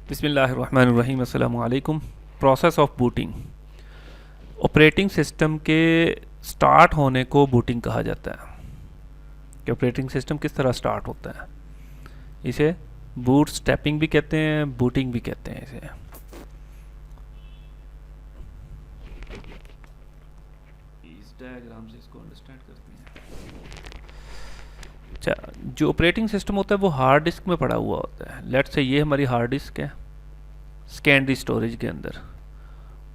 बिस्मिल्लाहिर्रहमानिर्रहीम। अस्सलामु अलैकुम। Process of booting. Operating system के स्टार्ट होने को बूटिंग कहा जाता है कि ऑपरेटिंग सिस्टम किस तरह स्टार्ट होता है। इसे बूट स्टेपिंग भी कहते हैं, बूटिंग भी कहते हैं इसे। इस डायग्राम से इसको अंडरस्टैंड करते हैं। अच्छा, जो ऑपरेटिंग सिस्टम होता है वो हार्ड डिस्क में पड़ा हुआ होता है। लेट्स से ये हमारी हार्ड डिस्क है सेकेंडरी स्टोरेज के अंदर,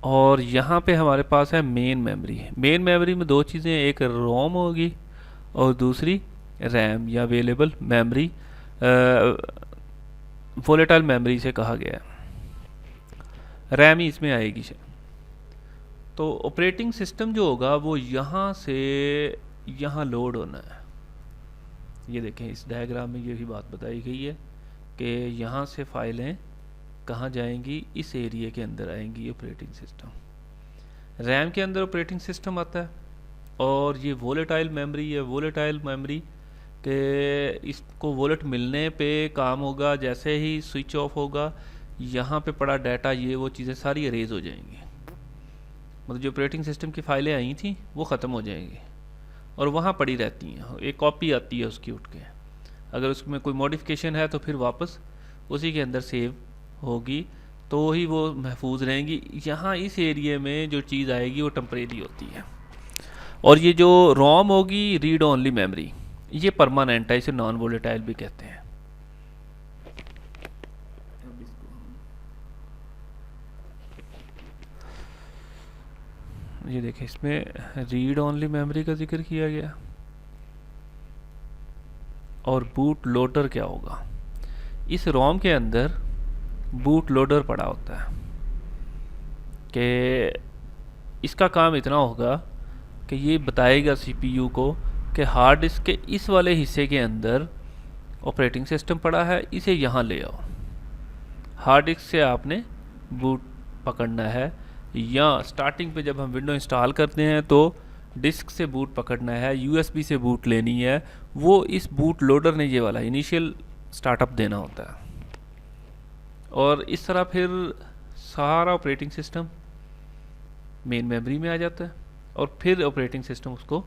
और यहाँ पे हमारे पास है मेन मेमोरी। मेन मेमोरी में दो चीज़ें, एक रोम होगी और दूसरी रैम या अवेलेबल मेमोरी, वोलेटाइल मेमोरी से कहा गया है। रैम ही इसमें आएगी। तो ऑपरेटिंग सिस्टम जो होगा वो यहाँ से यहाँ लोड होना है। ये देखें, इस डायग्राम में यही बात बताई गई है कि यहाँ से फाइलें कहाँ जाएंगी, इस एरिया के अंदर आएंगी ऑपरेटिंग सिस्टम। रैम के अंदर ऑपरेटिंग सिस्टम आता है, और ये वोलेटाइल मेमोरी है। वोलेटाइल मेमोरी के इसको वोलेट मिलने पे काम होगा। जैसे ही स्विच ऑफ होगा, यहाँ पे पड़ा डाटा, ये वो चीज़ें सारी अरेज हो जाएंगी। मतलब जो ऑपरेटिंग सिस्टम की फाइलें आई थी वो ख़त्म हो जाएंगी और वहाँ पड़ी रहती हैं। एक कॉपी आती है उसकी उठ के, अगर उसमें कोई मॉडिफिकेशन है तो फिर वापस उसी के अंदर सेव होगी, तो ही वो महफूज रहेंगी। यहाँ इस एरिया में जो चीज़ आएगी वो टेम्परेरी होती है। और ये जो रोम होगी, रीड ओनली मेमोरी, ये परमानेंट है, इसे नॉन वोलेटाइल भी कहते हैं। ये देखें, इसमें रीड ओनली मेमोरी का जिक्र किया गया। और बूट लोडर क्या होगा, इस रोम के अंदर बूट लोडर पड़ा होता है कि इसका काम इतना होगा कि ये बताएगा सीपीयू को कि हार्ड डिस्क के इस वाले हिस्से के अंदर ऑपरेटिंग सिस्टम पड़ा है, इसे यहाँ ले आओ। हार्ड डिस्क से आपने बूट पकड़ना है, या स्टार्टिंग पे जब हम विंडो इंस्टॉल करते हैं तो डिस्क से बूट पकड़ना है, यूएसबी से बूट लेनी है। वो इस बूट लोडर ने ये वाला इनिशियल स्टार्टअप देना होता है, और इस तरह फिर सारा ऑपरेटिंग सिस्टम मेन मेमोरी में आ जाता है, और फिर ऑपरेटिंग सिस्टम उसको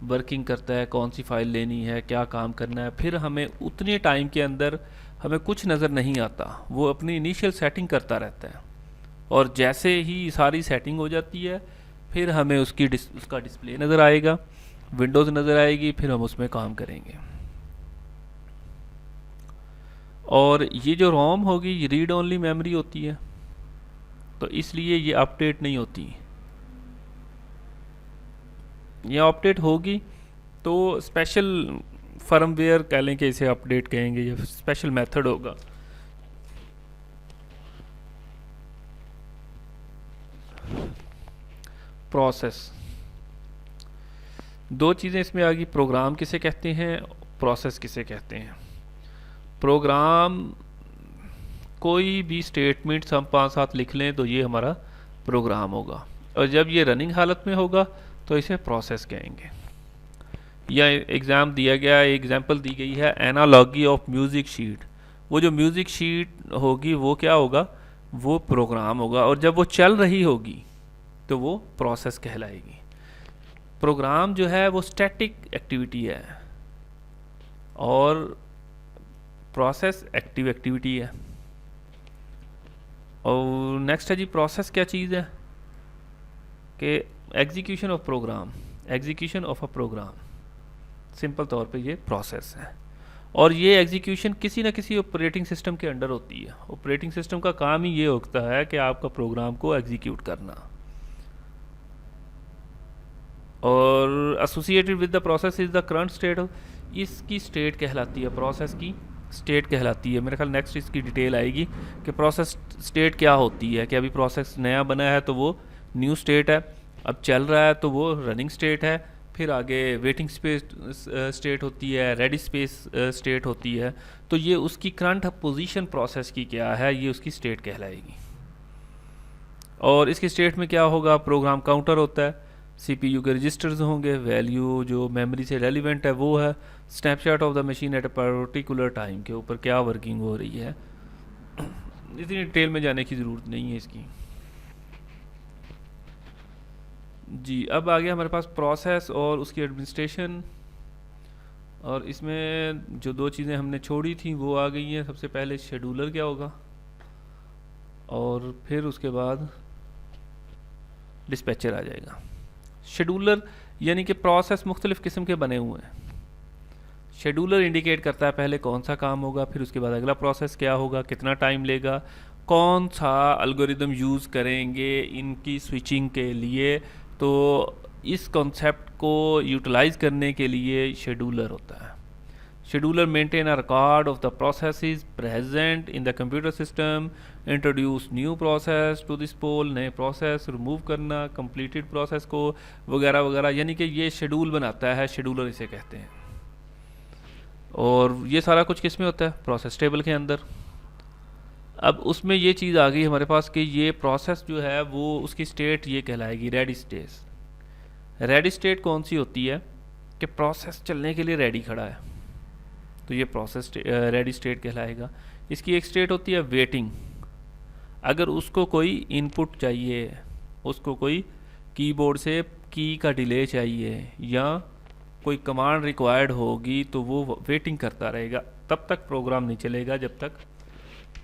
वर्किंग करता है, कौन सी फाइल लेनी है, क्या काम करना है। फिर हमें उतने टाइम के अंदर हमें कुछ नज़र नहीं आता, वो अपनी इनिशियल सेटिंग करता रहता है, और जैसे ही सारी सेटिंग हो जाती है फिर हमें उसका डिस्प्ले नज़र आएगा, विंडोज़ नज़र आएगी, फिर हम उसमें काम करेंगे। और ये जो रोम होगी ये रीड ओनली मेमोरी होती है, तो इसलिए ये अपडेट नहीं होती। ये अपडेट होगी तो स्पेशल फर्मवेयर कह लें कि इसे अपडेट कहेंगे, या स्पेशल मेथड होगा। प्रोसेस, दो चीज़ें इसमें आ गई, प्रोग्राम किसे कहते हैं, प्रोसेस किसे कहते हैं। प्रोग्राम, कोई भी स्टेटमेंट्स हम 5-7 लिख लें तो ये हमारा प्रोग्राम होगा, और जब ये रनिंग हालत में होगा तो इसे प्रोसेस कहेंगे। या एग्ज़ाम दिया गया, एग्जांपल दी गई है एनालॉगी ऑफ म्यूज़िक शीट। वो जो म्यूज़िक शीट होगी वो क्या होगा, वो प्रोग्राम होगा, और जब वो चल रही होगी तो वो प्रोसेस कहलाएगी। प्रोग्राम जो है वो स्टैटिक एक्टिविटी है, और प्रोसेस एक्टिव एक्टिविटी है। और नेक्स्ट है जी, प्रोसेस क्या चीज़ है कि execution of program, execution of a program, simple तौर पे ये प्रोसेस है। और ये एग्जीक्यूशन किसी न किसी ऑपरेटिंग सिस्टम के अंडर होती है। ऑपरेटिंग सिस्टम का काम ही ये होता है कि आपका प्रोग्राम को एग्जीक्यूट करना। और associated with the process is the current state, इसकी स्टेट कहलाती है, प्रोसेस की स्टेट कहलाती है। मेरे ख्याल नेक्स्ट इसकी डिटेल आएगी कि प्रोसेस स्टेट क्या होती है, कि अभी प्रोसेस नया बना है तो वो न्यू स्टेट है, अब चल रहा है तो वो रनिंग स्टेट है, फिर आगे वेटिंग स्पेस स्टेट होती है, रेडी स्पेस स्टेट होती है। तो ये उसकी करंट पोजीशन प्रोसेस की क्या है, ये उसकी स्टेट कहलाएगी। और इसकी स्टेट में क्या होगा, प्रोग्राम काउंटर होता है, सीपीयू के रजिस्टर्स होंगे, वैल्यू जो मेमोरी से रेलिवेंट है वो है, snapshot of the machine at a particular time के ऊपर क्या वर्किंग हो रही है। इतनी डिटेल में जाने की ज़रूरत नहीं है इसकी। जी, अब आ गया हमारे पास प्रोसेस और उसकी एडमिनिस्ट्रेशन, और इसमें जो दो चीज़ें हमने छोड़ी थी वो आ गई हैं। सबसे पहले शेड्यूलर क्या होगा, और फिर उसके बाद डिस्पैचर आ जाएगा। शेड्यूलर यानी कि प्रोसेस मुख्तलिफ़ किस्म के बने हुए हैं। शेड्यूलर इंडिकेट करता है पहले कौन सा काम होगा, फिर उसके बाद अगला प्रोसेस क्या होगा, कितना टाइम लेगा, कौन सा अलगोरिदम यूज़ करेंगे इनकी स्विचिंग के लिए। तो इस कॉन्सेप्ट को यूटिलाइज करने के लिए शेड्यूलर होता है। Scheduler maintain a record of the processes present in the computer system, introduce new process to this pool, नए प्रोसेस रिमूव करना, कंप्लीटेड प्रोसेस को वगैरह वगैरह, यानी कि ये शेड्यूल बनाता है, शेड्यूलर इसे कहते हैं। और ये सारा कुछ किस में होता है, प्रोसेस टेबल के अंदर। अब उसमें ये चीज़ आ गई हमारे पास कि ये प्रोसेस जो है वो उसकी स्टेट ये कहलाएगी रेडी स्टेट। रेडी स्टेट कौन सी होती है कि प्रोसेस चलने के लिए रेडी खड़ा है, तो ये प्रोसेस रेडी स्टेट कहलाएगा। इसकी एक स्टेट होती है वेटिंग। अगर उसको कोई इनपुट चाहिए, उसको कोई कीबोर्ड से की का डिले चाहिए या कोई कमांड रिक्वायर्ड होगी, तो वो वेटिंग करता रहेगा। तब तक प्रोग्राम नहीं चलेगा जब तक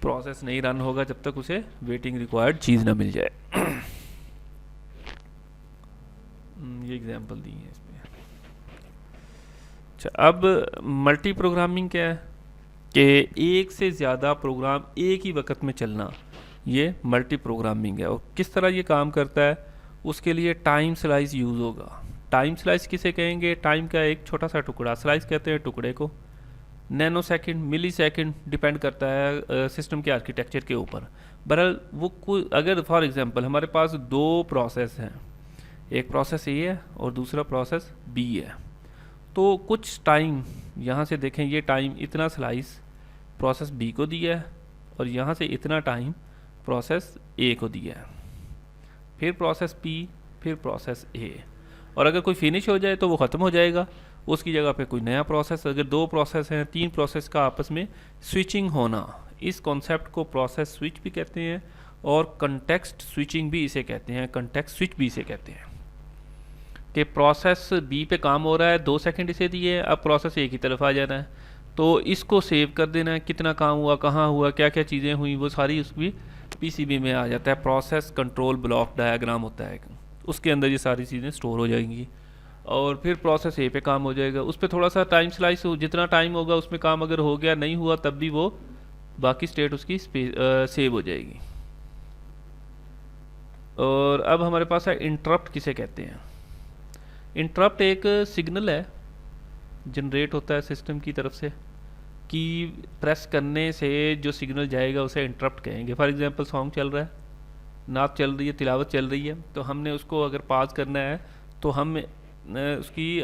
प्रोसेस नहीं रन होगा, जब तक उसे वेटिंग रिक्वायर्ड चीज़ ना मिल जाए। ये एग्जांपल दी है इसमें। अच्छा, अब मल्टी प्रोग्रामिंग क्या है कि एक से ज़्यादा प्रोग्राम एक ही वक्त में चलना, ये मल्टी प्रोग्रामिंग है। और किस तरह ये काम करता है, उसके लिए टाइम स्लाइस यूज़ होगा। टाइम स्लाइस किसे कहेंगे, टाइम का एक छोटा सा टुकड़ा, स्लाइस कहते हैं टुकड़े को। नैनो सेकेंड, मिली सेकेंड डिपेंड करता है सिस्टम के आर्किटेक्चर के ऊपर। बहरहाल वो कोई, अगर फॉर एग्जांपल हमारे पास दो प्रोसेस हैं, एक प्रोसेस ए है और दूसरा प्रोसेस बी है, तो कुछ टाइम यहाँ से देखें, ये टाइम इतना स्लाइस प्रोसेस बी को दिया है और यहाँ से इतना टाइम प्रोसेस ए को दिया है, फिर प्रोसेस पी, फिर प्रोसेस ए। और अगर कोई फिनिश हो जाए तो वो ख़त्म हो जाएगा, उसकी जगह पे कोई नया प्रोसेस। अगर दो प्रोसेस हैं, तीन प्रोसेस का आपस में स्विचिंग होना, इस कॉन्सेप्ट को प्रोसेस स्विच भी कहते हैं और कंटेक्स्ट स्विचिंग भी इसे कहते हैं, कंटेक्स्ट स्विच भी इसे कहते हैं। कि प्रोसेस बी पे काम हो रहा है, 2 सेकंड इसे दिए, अब प्रोसेस ए की तरफ आ जाना है, तो इसको सेव कर देना है, कितना काम हुआ, कहाँ हुआ, क्या क्या चीज़ें हुई, वो सारी उसकी पीसीबी में आ जाता है। प्रोसेस कंट्रोल ब्लॉक डायग्राम होता है, उसके अंदर ये सारी चीज़ें स्टोर हो जाएंगी। और फिर प्रोसेस ए पे काम हो जाएगा, उस पर थोड़ा सा टाइम स्लाइस हो, जितना टाइम होगा उसमें काम अगर हो गया, नहीं हुआ तब भी वो बाकी स्टेट उसकी सेव हो जाएगी। और अब हमारे पास है इंटरप्ट किसे कहते हैं। इंटरप्ट एक सिग्नल है, जनरेट होता है सिस्टम की तरफ से, कि प्रेस करने से जो सिग्नल जाएगा उसे इंटरप्ट कहेंगे। फॉर एग्जांपल सॉन्ग चल रहा है, नात चल रही है, तिलावत चल रही है, तो हमने उसको अगर पाज करना है तो हम उसकी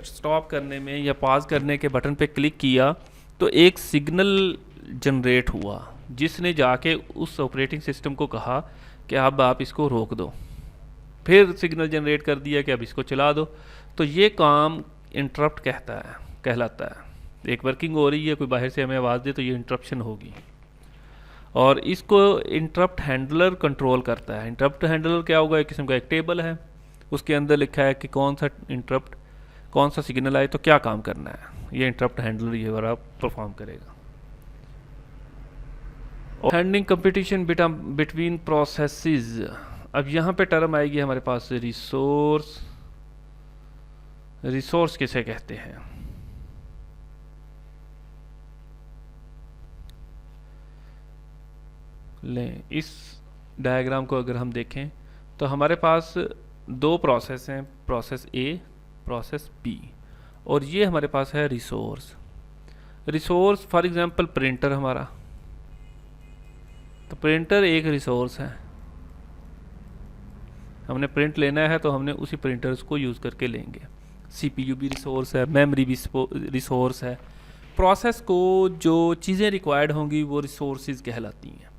स्टॉप करने में या पाज करने के बटन पे क्लिक किया तो एक सिग्नल जनरेट हुआ, जिसने जाके उस ऑपरेटिंग सिस्टम को कहा कि अब आप इसको रोक दो, फिर सिग्नल जनरेट कर दिया कि अब इसको चला दो। तो ये काम इंटरप्ट कहलाता है। एक वर्किंग हो रही है, कोई बाहर से हमें आवाज़ दे तो ये इंटरप्शन होगी, और इसको इंटरप्ट हैंडलर कंट्रोल करता है। इंटरप्ट हैंडलर क्या होगा, एक किस्म का एक टेबल है, उसके अंदर लिखा है कि कौन सा इंटरप्ट, कौन सा सिग्नल आए तो क्या काम करना है, ये इंटरप्ट हैंडलर ये वाला परफॉर्म करेगा। Handling competition between processes. अब यहाँ पे टर्म आएगी हमारे पास रिसोर्स। रिसोर्स किसे कहते हैं, लें इस डायग्राम को अगर हम देखें तो हमारे पास दो प्रोसेस हैं, प्रोसेस ए, प्रोसेस बी, और ये हमारे पास है resource. Resource for example printer हमारा, तो प्रिंटर एक रिसोर्स है, हमने प्रिंट लेना है तो हमने उसी प्रिंटर्स को यूज़ करके लेंगे। सीपीयू भी रिसोर्स है, मेमोरी भी रिसोर्स है। प्रोसेस को जो चीज़ें रिक्वायर्ड होंगी वो रिसोर्सेज कहलाती हैं।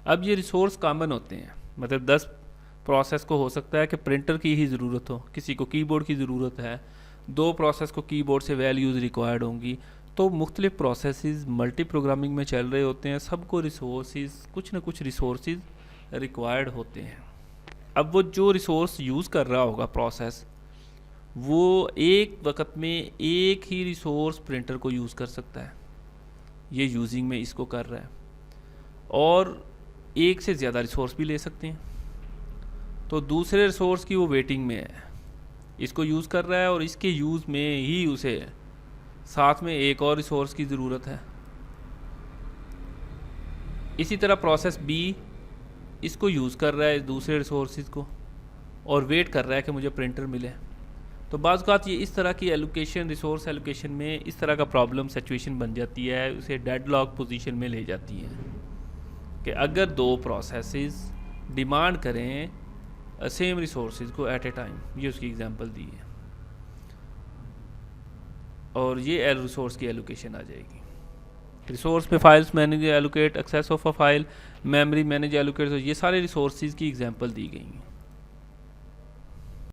अब ये रिसोर्स कॉमन होते हैं, मतलब 10 प्रोसेस को हो सकता है कि प्रिंटर की ही ज़रूरत हो, किसी को कीबोर्ड की ज़रूरत है, 2 प्रोसेस को कीबोर्ड से वैल्यूज़ रिक्वायर्ड होंगी, तो मुख्तलिफ प्रोसेसेस मल्टी प्रोग्रामिंग में चल रहे होते हैं, सबको रिसोर्सेज कुछ ना कुछ रिसोर्सेज रिक्वायर्ड होते हैं। अब वो जो रिसोर्स यूज़ कर रहा होगा प्रोसेस, वो एक वक्त में एक ही रिसोर्स प्रिंटर को यूज़ कर सकता है, ये यूजिंग में इसको कर रहा है, और एक से ज़्यादा रिसोर्स भी ले सकते हैं। तो दूसरे रिसोर्स की वो वेटिंग में है, इसको यूज़ कर रहा है और इसके यूज़ में ही उसे साथ में एक और रिसोर्स की ज़रूरत है। इसी तरह प्रोसेस बी इसको यूज़ कर रहा है दूसरे रिसोर्सेज को और वेट कर रहा है कि मुझे प्रिंटर मिले। तो बाज़ औक़ात ये इस तरह की एलोकेशन, रिसोर्स एलोकेशन में इस तरह का प्रॉब्लम सिचुएशन बन जाती है, उसे डेडलॉक पोजीशन में ले जाती है कि अगर दो प्रोसेसेस डिमांड करें सेम रिसोर्सेज को एट ए टाइम, ये उसकी एग्जांपल दी है, और ये रिसोर्स की एलोकेशन आ जाएगी। रिसोर्स में files manage allocate, access of a file, memory manage allocate, ये सारे रिसोर्सेज की एग्जांपल दी गई हैं।